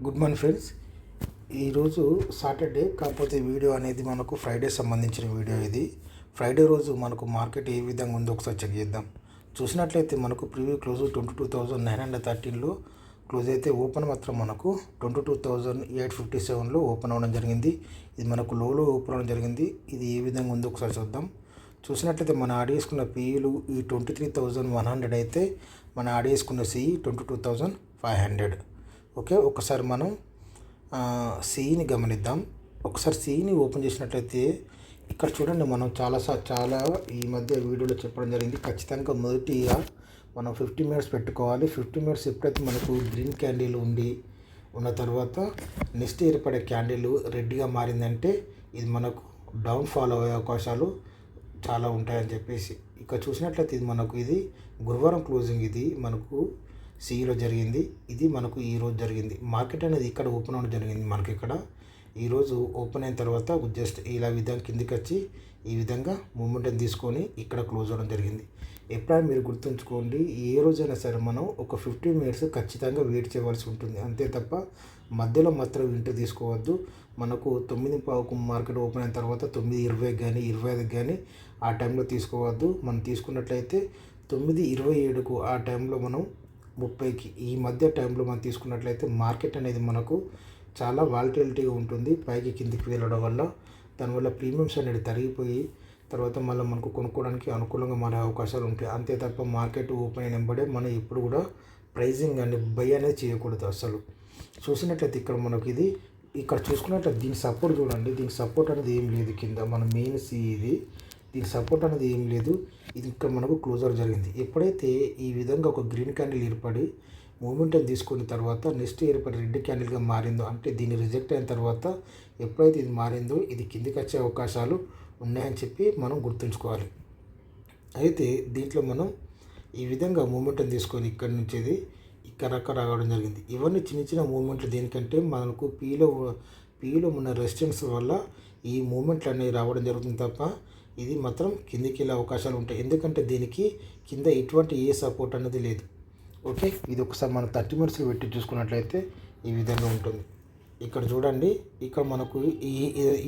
Good morning friends. ఈరోజు Saturday, కాకపోతే video అనేది మనకు ఫ్రైడే సంబంధించిన వీడియో. ఇది ఫ్రైడే రోజు మనకు మార్కెట్ ఏ విధంగా ఉందో ఒకసారి చెక్ చేద్దాం. చూసినట్లయితే మనకు ప్రీవియస్ క్లోజ్ 22,913లో క్లోజ్ అయితే ఓపెన్ మాత్రం మనకు 22,857లో ఓపెన్ అవ్వడం జరిగింది. ఇది మనకు లోలో ఓపెన్ అవ్వడం జరిగింది. ఇది ఏ విధంగా ఉందో ఒకసారి చూద్దాం. చూసినట్లయితే మన ఆడ వేసుకున్న పీఈలు ఈ 23,100 అయితే మన ఆడ వేసుకున్న సిఈ 22,500. ఓకే, ఒకసారి మనం సిఈని గమనిద్దాం. ఒకసారి సిఈని ఓపెన్ చేసినట్లయితే ఇక్కడ చూడండి, మనం చాలా ఈ మధ్య వీడియోలో చెప్పడం జరిగింది. ఖచ్చితంగా మొదటిగా మనం 50 మినిట్స్ పెట్టుకోవాలి. 50 మినిట్స్ ఎప్పుడైతే మనకు గ్రీన్ క్యాండిల్ ఉన్న తర్వాత నెక్స్ట్ ఏర్పడే క్యాండిల్ రెడ్గా మారిందంటే ఇది మనకు డౌన్ ఫాల్ అయ్యే అవకాశాలు చాలా ఉంటాయని చెప్పేసి ఇక్కడ చూసినట్లయితే ఇది గురువారం క్లోజింగ్. ఇది మనకు సిఈలో జరిగింది. ఇది మనకు ఈరోజు జరిగింది. మార్కెట్ అనేది ఇక్కడ ఓపెన్ అవ్వడం జరిగింది. మనకి ఇక్కడ ఈరోజు ఓపెన్ అయిన తర్వాత జస్ట్ ఇలా విధంగా కిందికి వచ్చి ఈ విధంగా మూమెంటం తీసుకొని ఇక్కడ క్లోజ్ అవ్వడం జరిగింది. ఎప్పుడైనా మీరు గుర్తుంచుకోండి, ఏ రోజైనా సరే మనం ఒక 15 మినిట్స్ ఖచ్చితంగా వెయిట్ చేయవలసి ఉంటుంది. అంతే తప్ప మధ్యలో మాత్రం ఎంట్రీ తీసుకోవద్దు. మనకు 9:15కు మార్కెట్ ఓపెన్ అయిన తర్వాత 9:20 కానీ 25 కానీ ఆ టైంలో తీసుకోవద్దు. మనం తీసుకున్నట్లయితే 9:27కు ఆ టైంలో మనం 30కి ఈ మధ్య టైంలో మనం తీసుకున్నట్లయితే మార్కెట్ అనేది మనకు చాలా వాలటిలిటీగా ఉంటుంది. పైకి కిందికి వెళ్ళడం వల్ల దానివల్ల ప్రీమియమ్స్ అనేది తరిగిపోయి తర్వాత మళ్ళీ మనకు కొనుక్కోవడానికి అనుకూలంగా మారే అవకాశాలు ఉంటాయి. అంతే తప్ప మార్కెట్ ఓపెన్ అయిన వెంబడే మనం ఇప్పుడు కూడా ప్రైజింగ్ అని బై అనేది చేయకూడదు అసలు. చూసినట్లయితే ఇక్కడ మనకు ఇక్కడ చూసుకున్నట్లయితే దీని సపోర్ట్ చూడండి. దీనికి సపోర్ట్ అనేది ఏం లేదు. కింద మన మెయిన్ సి దీనికి సపోర్ట్ అనేది ఏం లేదు. ఇది ఇక్కడ మనకు క్లోజర్ జరిగింది. ఎప్పుడైతే ఈ విధంగా ఒక గ్రీన్ క్యాండిల్ ఏర్పడి మూమెంటం తీసుకున్న తర్వాత నెక్స్ట్ ఏర్పడి రెడ్ క్యాండిల్గా మారిందో, అంటే దీన్ని రిజెక్ట్ అయిన తర్వాత ఎప్పుడైతే ఇది మారిందో ఇది కిందికి వచ్చే అవకాశాలు ఉన్నాయని చెప్పి మనం గుర్తుంచుకోవాలి. అయితే దీంట్లో మనం ఈ విధంగా మూమెంటం తీసుకొని ఇక్కడి నుంచి ఇక్కడ రావడం జరిగింది. ఇవన్నీ చిన్న చిన్న మూమెంట్లు. దేనికంటే మనకు పీలో ఉన్న రెసిస్టెన్స్ వల్ల ఈ మూమెంట్లు అనేవి రావడం జరుగుతుంది తప్ప ఇది మాత్రం కిందికి వెళ్ళే అవకాశాలు ఉంటాయి. ఎందుకంటే దీనికి కింద ఎటువంటి ఏ సపోర్ట్ అనేది లేదు. ఓకే, ఇది ఒకసారి మనం 30 మినిట్స్లో పెట్టి చూసుకున్నట్లయితే ఈ విధంగా ఉంటుంది. ఇక్కడ చూడండి, ఇక్కడ మనకు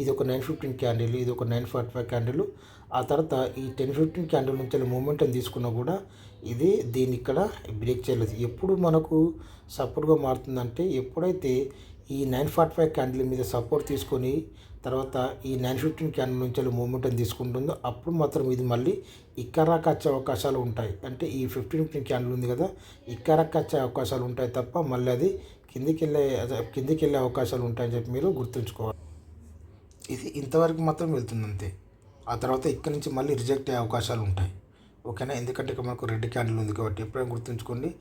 ఇది ఒక 9:15 క్యాండిల్, ఇది ఒక 9:45 క్యాండిల్. ఆ తర్వాత ఈ 10:15 క్యాండిల్ నుంచి మూమెంటం తీసుకున్నా కూడా దీన్ని ఇక్కడ బ్రేక్ చేయలేదు. ఎప్పుడు మనకు సపోర్ట్గా మారుతుందంటే ఎప్పుడైతే ఈ 9:45 క్యాండిల్ మీద సపోర్ట్ తీసుకొని తర్వాత ఈ 9:15 క్యాండిల్ నుంచి మూమెంటం తీసుకుంటుందో అప్పుడు మాత్రం ఇది మళ్ళీ ఇక్కరాకి వచ్చే అవకాశాలు ఉంటాయి. అంటే ఈ 15 క్యాండిల్ ఉంది కదా, ఇక్కరాకి వచ్చే అవకాశాలు ఉంటాయి తప్ప మళ్ళీ అది కిందికి వెళ్ళే అవకాశాలు ఉంటాయని చెప్పి మీరు గుర్తుంచుకోవాలి. ఇది ఇంతవరకు మాత్రం వెళ్తుంది అంతే. ఆ తర్వాత ఇక్కడ నుంచి మళ్ళీ రిజెక్ట్ అయ్యే అవకాశాలు ఉంటాయి. ఓకేనా, ఎందుకంటే ఇక్కడ మనకు రెడ్ క్యాండిల్ ఉంది కాబట్టి ఎప్పుడైనా గుర్తుంచుకోండి,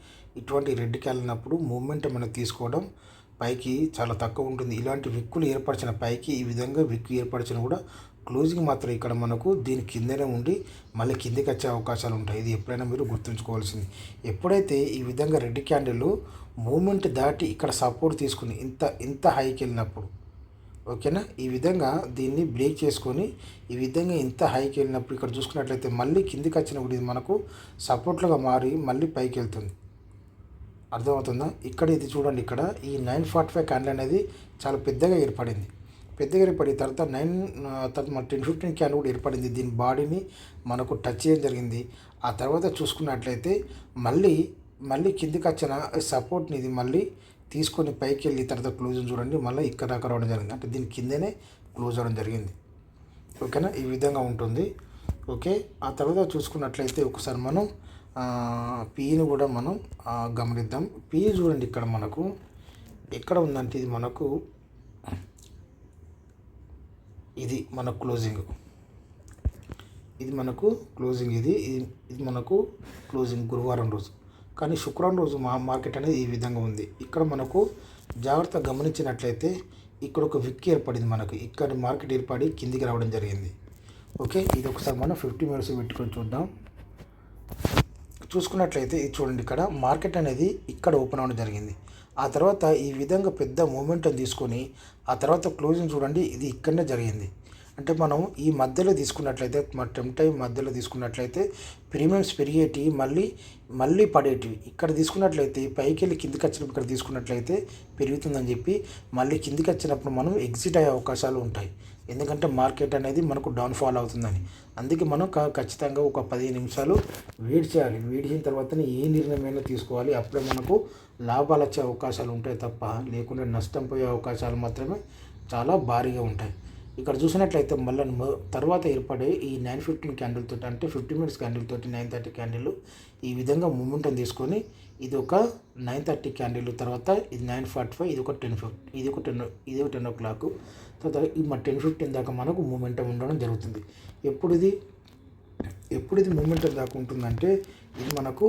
ఇటువంటి రెడ్ క్యాండిల్ ఉన్నప్పుడు మూమెంట్ మనం తీసుకోవడం పైకి చాలా తక్కువ ఉంటుంది. ఇలాంటి విక్కులు ఏర్పరిచిన పైకి ఈ విధంగా విక్కు ఏర్పరిచిన కూడా క్లోజింగ్ మాత్రం ఇక్కడ మనకు దీని కిందనే ఉండి మళ్ళీ కిందికి వచ్చే అవకాశాలు ఉంటాయి. ఇది ఎప్పుడైనా మీరు గుర్తుంచుకోవాల్సింది. ఎప్పుడైతే ఈ విధంగా రెడ్ క్యాండిల్ మూమెంట్ దాటి ఇక్కడ సపోర్ట్ తీసుకుని ఇంత హైకి వెళ్ళినప్పుడు, ఓకేనా, ఈ విధంగా దీన్ని బ్రేక్ చేసుకొని ఈ విధంగా ఇంత హైకి వెళ్ళినప్పుడు ఇక్కడ చూసుకున్నట్లయితే మళ్ళీ కిందికి వచ్చినప్పుడు ఇది మనకు సపోర్ట్లుగా మారి మళ్ళీ పైకి వెళ్తుంది. అర్థమవుతుందా? ఇక్కడ ఇది చూడండి, ఇక్కడ ఈ 9:45 క్యాండిల్ అనేది చాలా పెద్దగా ఏర్పడింది. తర్వాత మన 10:15 క్యాండిల్ కూడా ఏర్పడింది. దీని బాడీని మనకు టచ్ చేయడం జరిగింది. ఆ తర్వాత చూసుకున్నట్లయితే మళ్ళీ కిందికి వచ్చిన సపోర్ట్ని ఇది మళ్ళీ తీసుకొని పైకి వెళ్ళి తర్వాత క్లోజింగ్ చూడండి మళ్ళీ ఇక్కడ దాకా రావడం జరిగింది. అంటే దీని కిందనే క్లోజ్ అవ్వడం జరిగింది. ఓకేనా, ఈ విధంగా ఉంటుంది. ఓకే, ఆ తర్వాత చూసుకున్నట్లయితే ఒకసారి మనం పీని కూడా మనం గమనిద్దాం. పీ చూడండి, ఇక్కడ మనకు ఎక్కడ ఉందంటే ఇది మన క్లోజింగ్. ఇది మనకు క్లోజింగ్ గురువారం రోజు. కానీ శుక్రవారం రోజు మార్కెట్ అనేది ఈ విధంగా ఉంది. ఇక్కడ మనకు జాగ్రత్తగా గమనించినట్లయితే ఇక్కడ ఒక విక్ ఏర్పడింది. మనకు ఇక్కడ మార్కెట్ ఏర్పడి కిందికి రావడం జరిగింది. ఓకే, ఇది ఒకసారి మనం 50 మినిట్స్ పెట్టుకొని చూద్దాం. చూసుకున్నట్లయితే ఇది చూడండి, ఇక్కడ మార్కెట్ అనేది ఇక్కడ ఓపెన్ అవ్వడం జరిగింది. ఆ తర్వాత ఈ విధంగా పెద్ద మూమెంటం తీసుకొని ఆ తర్వాత క్లోజింగ్ చూడండి ఇది ఇక్కడనే జరిగింది. అంటే మనం ఈ మధ్యలో తీసుకున్నట్లయితే మన టెంప్ టైం మధ్యలో తీసుకున్నట్లయితే ప్రీమియమ్స్ పెరిగేటివి మళ్ళీ పడేటివి. ఇక్కడ తీసుకున్నట్లయితే పైకి వెళ్ళి కిందికి వచ్చినప్పుడు ఇక్కడ తీసుకున్నట్లయితే పెరుగుతుందని చెప్పి మళ్ళీ కిందికి వచ్చినప్పుడు మనం ఎగ్జిట్ అయ్యే అవకాశాలు ఉంటాయి. ఎందుకంటే మార్కెట్ అనేది మనకు డౌన్ఫాల్ అవుతుందని. అందుకే మనం ఖచ్చితంగా ఒక 15 నిమిషాలు వెయిట్ చేయాలి. వెయిట్ చేసిన తర్వాతనే ఏ నిర్ణయమైనా తీసుకోవాలి. అప్పుడే మనకు లాభాలు వచ్చే అవకాశాలు ఉంటాయి తప్ప లేకుంటే నష్టం పోయే అవకాశాలు మాత్రమే చాలా భారీగా ఉంటాయి. ఇక్కడ చూసినట్లయితే మళ్ళీ తర్వాత ఏర్పడే ఈ 9:15 క్యాండిల్ తోటి అంటే 50 మినిట్స్ క్యాండిల్ తోటి 9:30 క్యాండిల్ ఈ విధంగా మూమెంటం తీసుకొని ఇది ఒక 9:30 క్యాండిల్ తర్వాత ఇది 9:45 ఇది ఒక 10:50 ఇది ఒక 10 o'clock తర్వాత ఈ 10:15 దాకా మనకు మూమెంటం ఉండడం జరుగుతుంది. ఎప్పుడు ఇది మూమెంటం దాకా ఉంటుందంటే ఇది మనకు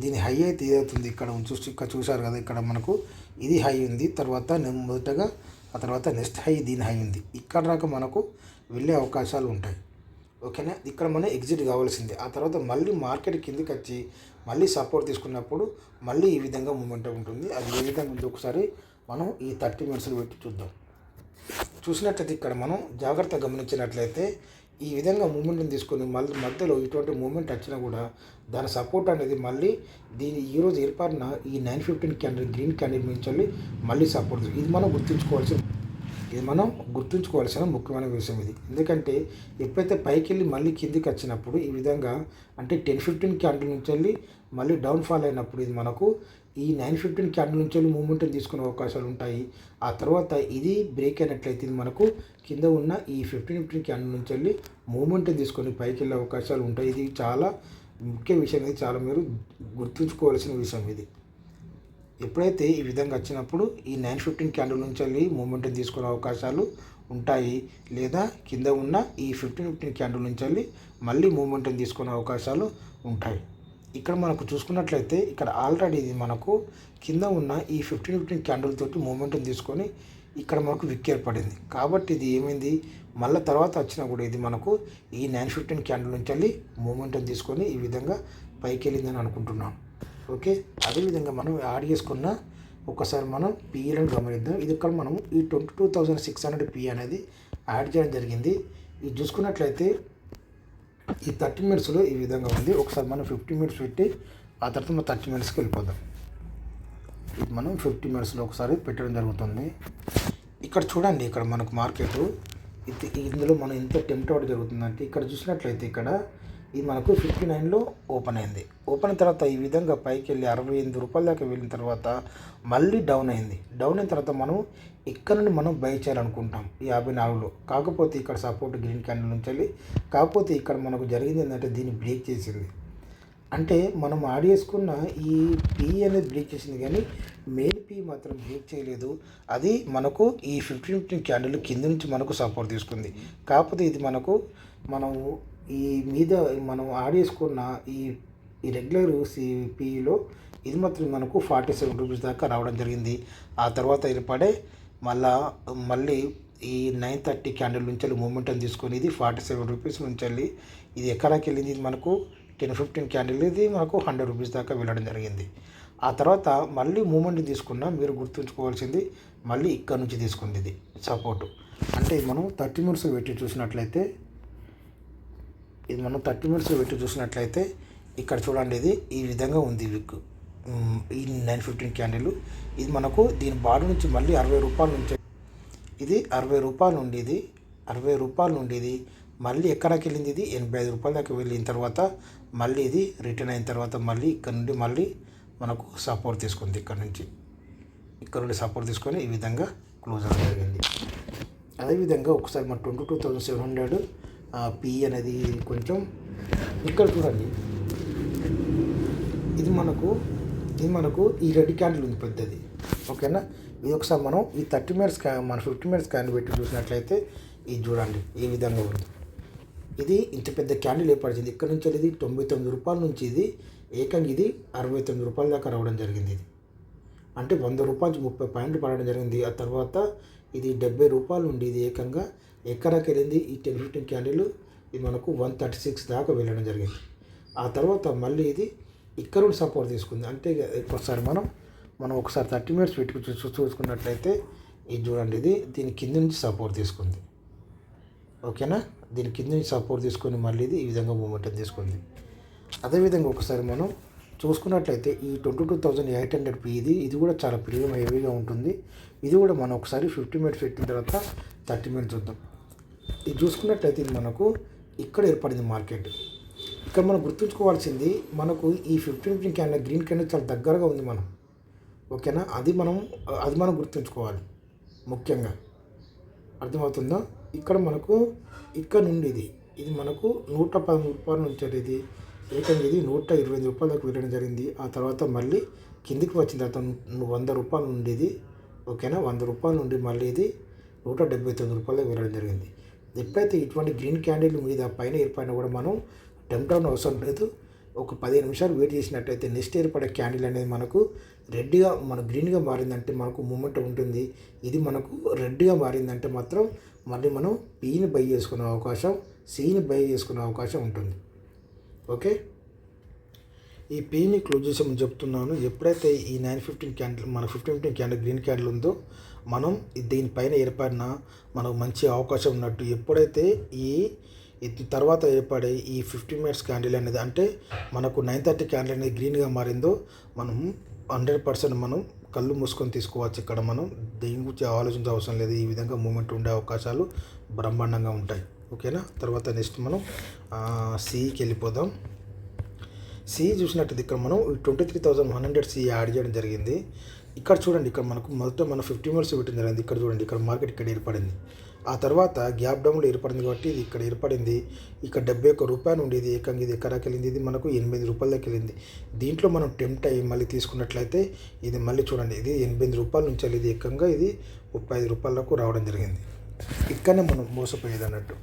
దీని హై అయితే ఏదవుతుంది ఇక్కడ చూసారు కదా, ఇక్కడ మనకు ఇది హై ఉంది. తర్వాత మొదటగా ఆ తర్వాత నెక్స్ట్ హై దీని హై ఉంది. ఇక్కడ దాకా మనకు వెళ్ళే అవకాశాలు ఉంటాయి. ఓకేనా, ఇక్కడ మనం ఎగ్జిట్ కావాల్సిందే. ఆ తర్వాత మళ్ళీ మార్కెట్ కిందకి వచ్చి మళ్ళీ సపోర్ట్ తీసుకున్నప్పుడు మళ్ళీ ఈ విధంగా మూమెంటం ఉంటుంది. అది ఏ విధంగా ఉందో ఒకసారి మనం ఈ 30 మినిట్స్లో పెట్టి చూద్దాం. చూసినట్లయితే ఇక్కడ మనం జాగ్రత్తగా గమనించినట్లయితే ఈ విధంగా మూమెంట్ని తీసుకొని మళ్ళీ మధ్యలో ఇటువంటి మూమెంట్ వచ్చినా కూడా దాని సపోర్ట్ అనేది మళ్ళీ ఈరోజు ఏర్పడిన ఈ 9:15 క్యాండిల్ గ్రీన్ క్యాండిల్ నుంచి మళ్ళీ సపోర్ట్. ఇది మనం గుర్తుంచుకోవాల్సిన ముఖ్యమైన విషయం ఇది. ఎందుకంటే ఎప్పుడైతే పైకి వెళ్ళి మళ్ళీ కిందికి వచ్చినప్పుడు ఈ విధంగా అంటే 10:15 క్యాండిల్ నుంచి మళ్ళీ డౌన్ఫాల్ అయినప్పుడు ఇది మనకు ఈ 9:15 క్యాండిల్ నుంచి మూమెంట్ తీసుకునే అవకాశాలు ఉంటాయి. ఆ తర్వాత ఇది బ్రేక్ అయినట్లయితే ఇది మనకు కింద ఉన్న ఈ 15 క్యాండిల్ నుంచి మూమెంట్ తీసుకొని పైకి వెళ్ళే అవకాశాలు ఉంటాయి. ఇది చాలా ముఖ్య విషయం, ఇది చాలా మీరు గుర్తుంచుకోవాల్సిన విషయం ఇది. ఎప్పుడైతే ఈ విధంగా వచ్చినప్పుడు ఈ 9:15 క్యాండిల్ నుంచి మూమెంట్ తీసుకునే అవకాశాలు ఉంటాయి, లేదా కింద ఉన్న ఈ 15 క్యాండిల్ నుంచి మళ్ళీ మూమెంట్ తీసుకునే అవకాశాలు ఉంటాయి. ఇక్కడ మనకు చూసుకున్నట్లయితే ఇక్కడ ఆల్రెడీ ఇది మనకు కింద ఉన్న ఈ 15 క్యాండిల్ తోటి మూమెంట్ తీసుకొని ఇక్కడ మనకు విక్ ఏర్పడింది. కాబట్టి ఇది ఏమైంది, మళ్ళీ తర్వాత వచ్చినా కూడా ఇది మనకు ఈ 9:15 క్యాండిల్ నుంచి మూమెంట్ తీసుకొని ఈ విధంగా పైకి వెళ్ళిందని అనుకుంటున్నాను. ఓకే, అదేవిధంగా మనం యాడ్ చేసుకున్న ఒకసారి మనం పిఈలను గమనిద్దాం. ఇది ఇక్కడ మనం ఈ 22,600 పి అనేది యాడ్ చేయడం జరిగింది. ఇది చూసుకున్నట్లయితే ఈ 30 మినిట్స్లో ఈ విధంగా ఉంది. ఒకసారి మనం 50 మినిట్స్ పెట్టి ఆ తర్వాత మనం 30 మినిట్స్కి వెళ్ళిపోదాం. ఇది మనం 50 మినిట్స్లో ఒకసారి పెట్టడం జరుగుతుంది. ఇక్కడ చూడండి, ఇక్కడ మనకు మార్కెట్ ఇందులో మనం ఎంత టెంప్ట్ అవ్వడం జరుగుతుందంటే ఇక్కడ చూసినట్లయితే ఇక్కడ ఇది మనకు 59లో ఓపెన్ అయింది. ఓపెన్ అయిన తర్వాత ఈ విధంగా పైకి వెళ్ళి 68 రూపాయల దాకా వెళ్ళిన తర్వాత మళ్ళీ డౌన్ అయింది. డౌన్ అయిన తర్వాత మనం ఇక్కడ నుండి మనం బై చేయాలనుకుంటాం 54లో. కాకపోతే ఇక్కడ సపోర్ట్ గ్రీన్ క్యాండిల్ నుంచి కాకపోతే ఇక్కడ మనకు జరిగింది ఏంటంటే దీన్ని బ్రేక్ చేసింది. అంటే మనం యాడ్ చేసుకున్న ఈ పీ అనేది బ్రేక్ చేసింది, కానీ మెయిన్ పీ మాత్రం బ్రేక్ చేయలేదు. అది మనకు ఈ 15 క్యాండిల్ కింద నుంచి మనకు సపోర్ట్ తీసుకుంది. కాకపోతే ఇది మనం ఈ మీద మనం యాడ్ చేసుకున్న ఈ రెగ్యులర్ సిపిలో ఇది మాత్రం మనకు 47 రూపీస్ దాకా రావడం జరిగింది. ఆ తర్వాత ఏర్పడే మళ్ళీ ఈ 9:30 క్యాండిల్ నుంచి మూమెంటం తీసుకొని ఇది 47 రూపీస్ నుంచి ఇది ఎక్కడికి వెళ్ళింది, ఇది మనకు 10-15 క్యాండిల్ ఇది మనకు 100 రూపీస్ దాకా వెళ్ళడం జరిగింది. ఆ తర్వాత మళ్ళీ మూమెంట్ తీసుకున్నా మీరు గుర్తుంచుకోవాల్సింది మళ్ళీ ఇక్కడ నుంచి తీసుకుంది ఇది సపోర్టు. అంటే మనం 30 మినిట్స్ పెట్టి చూసినట్లయితే ఇక్కడ చూడండి, ఇది ఈ విధంగా ఉంది విక్ ఈ 9:15 క్యాండిల్. ఇది మనకు దీని బాడీ నుంచి మళ్ళీ 60 రూపాయల నుంచి ఇది 60 రూపాయలు ఉండేది. 60 రూపాయలు ఉండేది మళ్ళీ ఎక్కడికి వెళ్ళింది, ఇది 85 రూపాయల దాకా వెళ్ళిన తర్వాత మళ్ళీ ఇది రిటర్న్ అయిన తర్వాత మళ్ళీ ఇక్కడ నుండి మళ్ళీ మనకు సపోర్ట్ తీసుకుంది. ఇక్కడ నుండి సపోర్ట్ తీసుకొని ఈ విధంగా క్లోజ్ అవ్వడం జరిగింది. అదేవిధంగా ఒకసారి మన 22,700 పి అనేది కొంచెం ఇక్కడ చూడండి, ఇది మనకు ఈ రెడ్ క్యాండిల్ ఉంది పెద్దది. ఓకేనా, ఇది ఒకసారి మనం ఈ 30 మినిట్స్ మన 50 మినిట్స్ క్యాండిల్ పెట్టి చూసినట్లయితే ఇది చూడండి ఈ విధంగా ఉంది. ఇది ఇంత పెద్ద క్యాండిల్ ఏర్పడింది. ఇక్కడ నుంచి ఇది 99 రూపాయల నుంచి ఇది ఏకంగా ఇది 69 రూపాయల దాకా రావడం జరిగింది. ఇది అంటే 100 రూపాయలు 30 పాయింట్లు పడడం జరిగింది. ఆ తర్వాత ఇది 70 రూపాయలు ఉండి ఇది ఏకంగా ఎక్కడికి వెళ్ళింది, ఈ 10-15 క్యాండిల్ ఇది మనకు 136 దాకా వెళ్ళడం జరిగింది. ఆ తర్వాత మళ్ళీ ఇది ఇక్కడ నుండి సపోర్ట్ తీసుకుంది. అంటే ఒకసారి మనం ఒకసారి 30 మినిట్స్ పెట్టుకు చూసుకున్నట్లయితే ఇది చూడండి, ఇది దీని కింద నుంచి సపోర్ట్ తీసుకుంది. ఓకేనా. దీని కింద నుంచి సపోర్ట్ తీసుకొని మళ్ళీ ఇది ఈ విధంగా మూమెంటం తీసుకుంది. అదేవిధంగా ఒకసారి మనం చూసుకున్నట్లయితే ఈ 22,800 ఇది కూడా చాలా ప్రీమియం హెవీగా ఉంటుంది. ఇది కూడా మనం ఒకసారి 50 మినిట్స్ పెట్టిన తర్వాత 30 మినిట్స్ చూద్దాం. ఇది చూసుకున్నట్లయితే ఇది మనకు ఇక్కడ ఏర్పడింది మార్కెట్. ఇక్కడ మనం గుర్తుంచుకోవాల్సింది మనకు ఈ 15 క్యాండిల్ గ్రీన్ క్యాండిల్ చాలా దగ్గరగా ఉంది మనం. ఓకేనా. అది మనం గుర్తుంచుకోవాలి ముఖ్యంగా. అర్థమవుతుందా. ఇక్కడ మనకు ఇక్కడ నుండి ఇది మనకు 113 రూపాయల నుంచి ఇది ఏకంగా ఇది 128 రూపాయల దాకా వెళ్ళడం జరిగింది. ఆ తర్వాత మళ్ళీ కిందికి వచ్చిన తర్వాత 100 రూపాయలు ఉండేది. ఓకేనా. 100 రూపాయల నుండి మళ్ళీ ఇది 179 రూపాయల దాకా వెళ్ళడం జరిగింది. ఎప్పుడైతే ఇటువంటి గ్రీన్ క్యాండిల్ మీద పైన ఏర్పడినా కూడా మనం టెంప్ట్ డౌన్ అవసరం లేదు. ఒక 15 నిమిషాలు వెయిట్ చేసినట్టయితే నెక్స్ట్ ఏర్పడే క్యాండిల్ అనేది మనకు రెడ్గా గ్రీన్గా మారిందంటే మనకు మూమెంట్ ఉంటుంది. ఇది మనకు రెడ్గా మారిందంటే మాత్రం మళ్ళీ మనం పీని బై చేసుకునే అవకాశం, సీని బై చేసుకునే అవకాశం ఉంటుంది. ఓకే. ఈ పీని క్లోజ్ చేసామని చెప్తున్నాను. ఎప్పుడైతే ఈ 915 క్యాండిల్ మన 15 క్యాండిల్ గ్రీన్ క్యాండిల్ ఉందో మనం దీనిపైన ఏర్పడిన మనకు మంచి అవకాశం ఉన్నట్టు. ఎప్పుడైతే ఈ తర్వాత ఏర్పడే ఈ 50 మినిట్స్ క్యాండిల్ అనేది అంటే మనకు 930 క్యాండిల్ అనేది గ్రీన్గా మారిందో మనం 100% మనం కళ్ళు మూసుకొని తీసుకోవచ్చు. ఇక్కడ మనం దేని గురించి ఆలోచించే అవసరం లేదు. ఈ విధంగా మూమెంట్ ఉండే అవకాశాలు బ్రహ్మాండంగా ఉంటాయి. ఓకేనా. తర్వాత నెక్స్ట్ మనం సిఈకి వెళ్ళిపోదాం. సిఈ చూసినట్టు ఇక్కడ మనం 23,100 సిఈ యాడ్ చేయడం జరిగింది. ఇక్కడ చూడండి, ఇక్కడ మనకు మొదట మనం 50 మినిట్స్ పెట్టడం జరిగింది. ఇక్కడ చూడండి, ఇక్కడ మార్కెట్ ఇక్కడ ఏర్పడింది. ఆ తర్వాత గ్యాప్ డౌన్లో ఏర్పడింది కాబట్టి ఇది ఇక్కడ ఏర్పడింది. ఇక్కడ 71 రూపాయలు ఉండేది. ఏకంగా ఇది ఎక్కడికి వెళ్ళింది, ఇది మనకు 8 రూపాయల దాకా వెళ్ళింది. దీంట్లో మనం టెంప్ట్ అయ్యి మళ్ళీ తీసుకున్నట్లయితే ఇది మళ్ళీ చూడండి, ఇది 8 రూపాయల నుంచి ఇది ఏకంగా ఇది 35 రూపాయలకు రావడం జరిగింది. ఇక్కడనే మనం మోసపోయేది అన్నట్టు.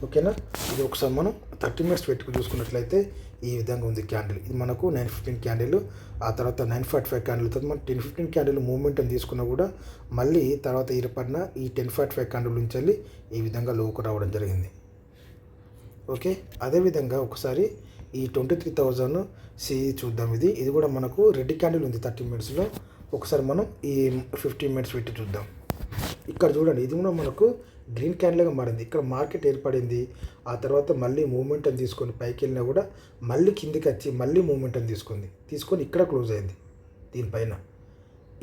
ఓకేనా. ఇది ఒకసారి మనం 30 మినిట్స్ పెట్టుకుని చూసుకున్నట్లయితే ఈ విధంగా ఉంది క్యాండిల్. ఇది మనకు 915 క్యాండిల్. ఆ తర్వాత 945 క్యాండిల్. తర్వాత మనం 1015 క్యాండిల్ మూమెంట్ తీసుకున్నా కూడా మళ్ళీ తర్వాత ఏర్పడిన ఈ 1045 క్యాండిల్ నుంచి వెళ్ళి ఈ విధంగా లోకి రావడం జరిగింది. ఓకే. అదేవిధంగా ఒకసారి ఈ 23,000 సిఈ చూద్దాం. ఇది కూడా మనకు రెడ్ క్యాండిల్ ఉంది 30 మినిట్స్లో. ఒకసారి మనం ఈ 15 మినిట్స్ పెట్టి చూద్దాం. ఇక్కడ చూడండి, ఇది కూడా మనకు గ్రీన్ క్యాండిల్గా మారింది. ఇక్కడ మార్కెట్ ఏర్పడింది. ఆ తర్వాత మళ్ళీ మూమెంటం తీసుకొని పైకి వెళ్ళినా కూడా మళ్ళీ కిందికి వచ్చి మళ్ళీ మూమెంటం తీసుకొని ఇక్కడ క్లోజ్ అయింది దీనిపైన.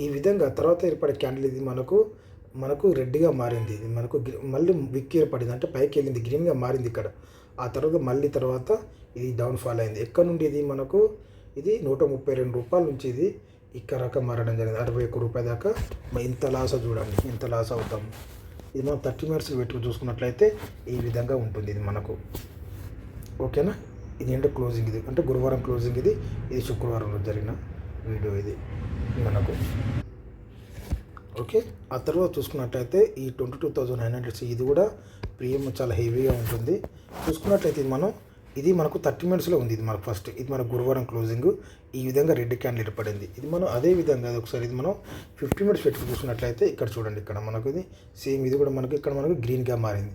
ఈ విధంగా తర్వాత ఏర్పడే క్యాండిల్ ఇది మనకు రెడ్గా మారింది. ఇది మనకు మళ్ళీ విక్ ఏర్పడింది, అంటే పైకి వెళ్ళింది, గ్రీన్గా మారింది ఇక్కడ. ఆ తర్వాత ఇది డౌన్ ఫాల్ అయింది. ఎక్కడ నుండి ఇది మనకు ఇది 132 రూపాయల నుంచి ఇది ఇక్కడ రకం మారడం జరిగింది. 61 రూపాయల దాకా. ఇంత లాస్ చూడండి, ఇంత లాస్ అవుతాము. ఇది మనం 30 మినిట్స్ పెట్టుకుని చూసుకున్నట్లయితే ఈ విధంగా ఉంటుంది ఇది మనకు. ఓకేనా. ఇది అంటే క్లోజింగ్, ఇది అంటే గురువారం క్లోజింగ్, ఇది శుక్రవారం రోజు జరిగిన వీడియో ఇది మనకు. ఓకే. ఆ తర్వాత చూసుకున్నట్లయితే ఈ 22,900 ఇది కూడా ప్రీమియం చాలా హెవీగా ఉంటుంది. చూసుకున్నట్లయితే ఇది మనకు 30 మినిట్స్లో ఉంది. ఇది మనకు ఫస్ట్ ఇది మన గురువారం క్లోజింగ్. ఈ విధంగా రెడ్ క్యాండిల్ ఏర్పడింది. ఇది మనం అదే విధంగా ఒకసారి ఇది మనం 50 మినిట్స్ పెట్టుకుని చూసుకున్నట్లయితే ఇక్కడ చూడండి, ఇక్కడ మనకు ఇది సేమ్, ఇది కూడా మనకు ఇక్కడ మనకు గ్రీన్గా మారింది.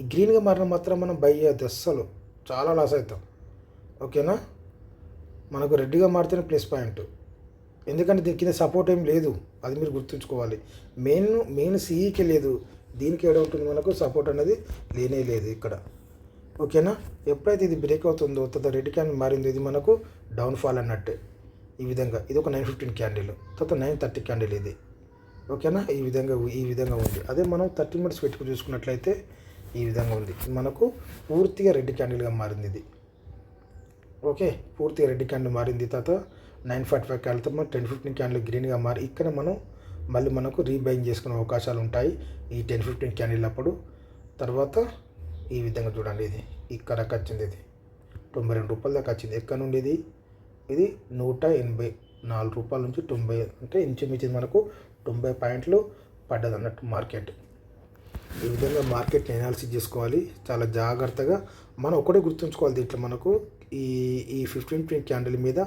ఈ గ్రీన్గా మారిన మాత్రం మనం బై అయ్యేది అస్సలు చాలా లాస్ అవుతాం. ఓకేనా. మనకు రెడ్గా మారితేనే ప్లస్ పాయింట్. ఎందుకంటే దీని కింద సపోర్ట్ ఏం లేదు, అది మీరు గుర్తుంచుకోవాలి. మెయిన్ సిఈకి లేదు, దీనికి ఏడ ఉంటుంది మనకు సపోర్ట్ అనేది లేనే లేదు ఇక్కడ. ఓకేనా. ఎప్పుడైతే ఇది బ్రేక్ అవుతుందో తర్వాత రెడ్ క్యాండిల్ మారిందో ఇది మనకు డౌన్ ఫాల్ అన్నట్టే. ఈ విధంగా ఇది ఒక 915 క్యాండిల్, తర్వాత 930 క్యాండిల్ ఇది. ఓకేనా. ఈ విధంగా ఉంది. అదే మనం 30 మినిట్స్ పెట్టుకుని చూసుకున్నట్లయితే ఈ విధంగా ఉంది. మనకు పూర్తిగా రెడ్ క్యాండిల్గా మారింది ఇది. ఓకే. పూర్తిగా రెడ్ క్యాండిల్ మారింది. తర్వాత 945 క్యాండిల్తో మనం 1015 క్యాండిల్ గ్రీన్గా మారి ఇక్కడ మళ్ళీ మనకు రీబైయింగ్ చేసుకునే అవకాశాలు ఉంటాయి ఈ 1015 క్యాండిల్ అప్పుడు. తర్వాత ఈ విధంగా చూడండి, ఇది ఇక్కడ వచ్చింది, ఇది 92 రూపాయల దాకా వచ్చింది. ఎక్కడ నుండి ఇది 184 రూపాయల నుంచి 90, అంటే ఇంచుమించు మనకు 90 పాయింట్లు పడ్డది అన్నట్టు మార్కెట్. ఈ విధంగా మార్కెట్ని అనాలిసిస్ చేసుకోవాలి చాలా జాగ్రత్తగా. మనం ఒకటే గుర్తుంచుకోవాలి, దీంట్లో మనకు ఈ 15 క్యాండిల్ మీద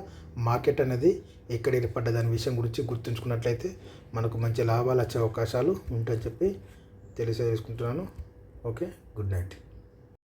మార్కెట్ అనేది ఎక్కడ ఏర్పడ్డదనే విషయం గురించి గుర్తుంచుకున్నట్లయితే మనకు మంచి లాభాలు వచ్చే అవకాశాలు ఉంటాయని చెప్పి తెలియజేసుకుంటున్నాను. ఓకే. Good night.